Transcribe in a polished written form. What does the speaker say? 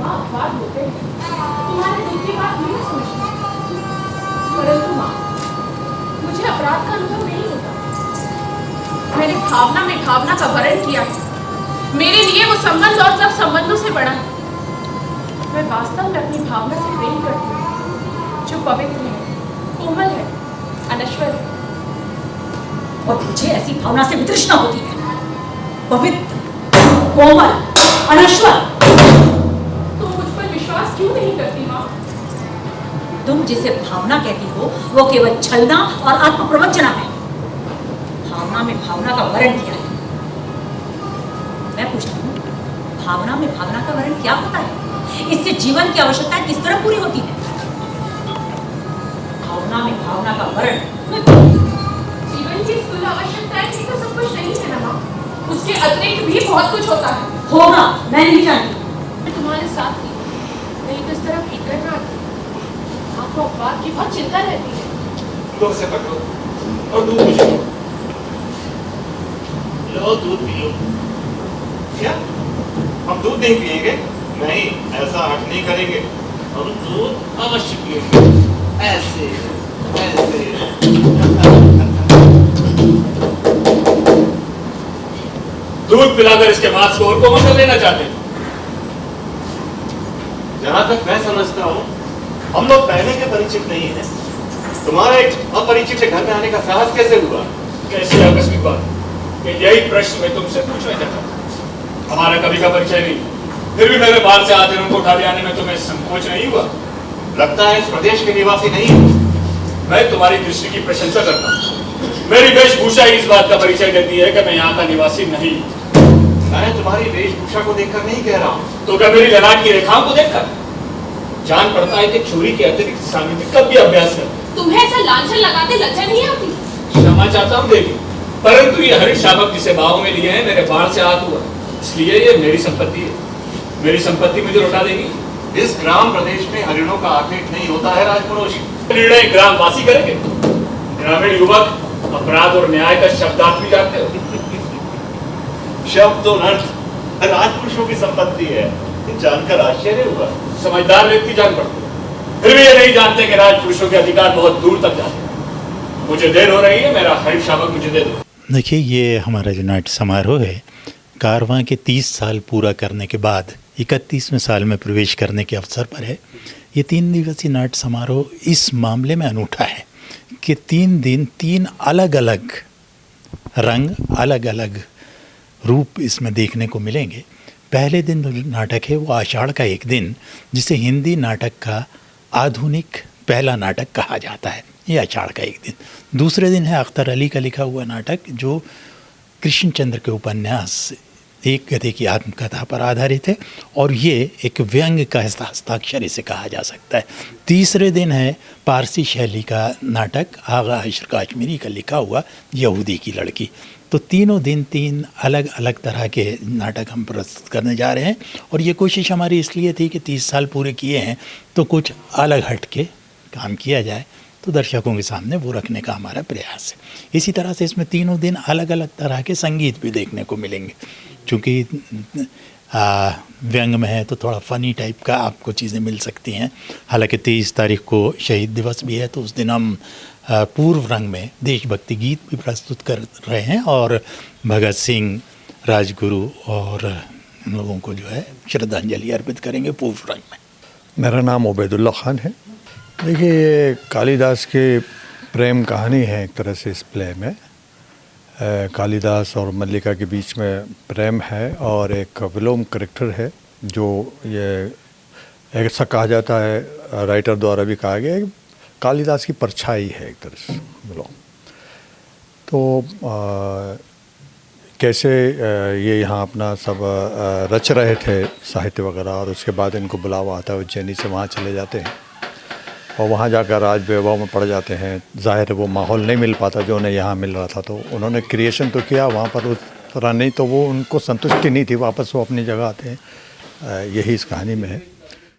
आप बात होते हैं तुम्हारे दिल की बात नहीं समझती, परंतु माँ मुझे अपराध का अनुभव नहीं होता। मैंने भावना में भावना का वर्ण किया है। मेरे लिए वो संबंध और सब संबंधों से बड़ा है। मैं वास्तव में अपनी भावना से प्रेम करती हूँ, जो पवित्र है, कोमल है, अनश्वर है। और मुझे ऐसी भावना से वितृष्णा होती है। पवित्र, कोमल, अनश्वर। तुम मुझ पर विश्वास क्यों नहीं करती माँ? तुम जिसे भावना कहती हो वो केवल छलना और आत्मप्रवंचना है। भावना में भावना का वर्ण किया है। मैं पूछती हूँ, भावना में भावना का वर्ण क्या होता है? इससे जीवन की आवश्यकताएं किस तरह पूरी होती है? भावना में भावना का वर्ण। जीवन की स्थूल आवश्यकताएं ही तो सब कुछ नहीं है ना माँ। उसके अतिरिक्त भी बहुत कुछ होता है। होगा, मैं नहीं जानती। मैं तुम्हारे साथ थी, नहीं तो इस तरह फिक्र ना आती। आपको अपवाद की बहुत चिंता रहती है। लो से पकड़ो और दूध मुझे दो। लो दूध पियो। क्या हम दूध नहीं पिएंगे? नहीं, ऐसा हट नहीं करेंगे। हम दूध अवश्य पिएंगे। ऐसे ऐसे। दूध पिलाकर इसके मांस को और कोमल कर लेना चाहते हैं। जहां तक मैं समझता हूँ हम लोग पहले के परिचित नहीं हैं। तुम्हारा एक अपरिचित के घर में आने का साहस कैसे हुआ? कैसी आकस्मिक बात? यही प्रश्न मैं तुमसे पूछना चाहता हूँ। हमारा कभी का परिचय नहीं, फिर भी मेरे बाहर से आते उनको उठा ले आने में तुम्हें संकोच नहीं हुआ? लगता है इस प्रदेश के निवासी नहीं हो। मैं तुम्हारी दृष्टि की प्रशंसा करता हूँ। मेरी वेशभूषा ही इस बात का परिचय देती है कि मैं यहाँ का निवासी नहीं। मैं तुम्हारी वेशभूषा को देखकर नहीं कह रहा हूँ, तो क्या मेरी ललाट की रेखाओं को देखकर? जान पड़ता है कि छोरी के अतिरिक्त सामित्य कब भी अभ्यास कर। तुम्हें ऐसा लांछन लगाते लज्जा नहीं आती? क्षमा चाहता हूँ देवी, परंतु ये हरित शावक जिसे बाहों में लिए हैं मेरे बाढ़ से हाथ हुआ, इसलिए ये मेरी संपत्ति है। मेरी संपत्ति मुझे लौटा देगी। इस ग्राम प्रदेश में हरिणों का आखेट नहीं होता है राजपुरोष। निर्णय ग्रामवासी करेंगे। ग्रामीण युवक अपराध और न्याय का शब्दार्थ भी जानते हो। शब्द और अर्थ राजपुरुषों की संपत्ति है, जानकर आश्चर्य हुआ। समझदार व्यक्ति जान पड़ते, फिर भी ये नहीं जानते कि राजपुरुषों के अधिकार बहुत दूर तक जाते हैं। मुझे देर हो रही है, मेरा हरित शावक मुझे दे दो। देखिए, ये हमारा जो नाट्य समारोह है, कारवां के 30 साल पूरा करने के बाद 31वें साल में प्रवेश करने के अवसर पर है। ये 3 दिवसीय नाट्य समारोह इस मामले में अनूठा है कि 3 दिन 3 अलग अलग रंग, अलग अलग रूप इसमें देखने को मिलेंगे। पहले दिन जो नाटक है वो आषाढ़ का एक दिन, जिसे हिंदी नाटक का आधुनिक पहला नाटक कहा जाता है, ये आषाढ़ का एक दिन। दूसरे दिन है अख्तर अली का लिखा हुआ नाटक, जो कृष्णचंद्र के उपन्यास एक गधे की आत्मकथा पर आधारित है, और ये एक व्यंग का हस्ताक्षर इसे कहा जा सकता है। तीसरे दिन है पारसी शैली का नाटक आगा हशर काश्मीरी का लिखा हुआ यहूदी की लड़की। तो तीनों दिन 3 अलग अलग तरह के नाटक हम प्रस्तुत करने जा रहे हैं, और ये कोशिश हमारी इसलिए थी कि 30 साल पूरे किए हैं तो कुछ अलग हट के काम किया जाए, तो दर्शकों के सामने वो रखने का हमारा प्रयास है। इसी तरह से इसमें तीनों दिन अलग अलग तरह के संगीत भी देखने को मिलेंगे। चूँकि व्यंग में है तो थोड़ा फ़नी टाइप का आपको चीज़ें मिल सकती हैं। हालांकि 23 तारीख को शहीद दिवस भी है, तो उस दिन हम पूर्व रंग में देशभक्ति गीत भी प्रस्तुत कर रहे हैं, और भगत सिंह, राजगुरु और इन लोगों को जो है श्रद्धांजलि अर्पित करेंगे पूर्व रंग में। मेरा नाम उबैदुल्ला खान है। देखिए, ये कालिदास के प्रेम कहानी है एक तरह से। इस प्ले में कालिदास और मल्लिका के बीच में प्रेम है, और एक विलोम करेक्टर है, जो ये ऐसा कहा जाता है, राइटर द्वारा भी कहा गया है, कालिदास की परछाई है एक तरह से विलोम। तो कैसे ये यहाँ अपना सब रच रहे थे साहित्य वगैरह, और उसके बाद इनको बुलावा आता है उज्जैनी से, वहाँ चले जाते हैं और वहाँ जाकर राज वैभव में पड़ जाते हैं। ज़ाहिर है वो माहौल नहीं मिल पाता जो उन्हें यहाँ मिल रहा था, तो उन्होंने क्रिएशन तो किया वहाँ पर उस तरह, नहीं तो वो उनको संतुष्टि नहीं थी, वापस वो अपनी जगह आते हैं। यही इस कहानी में है।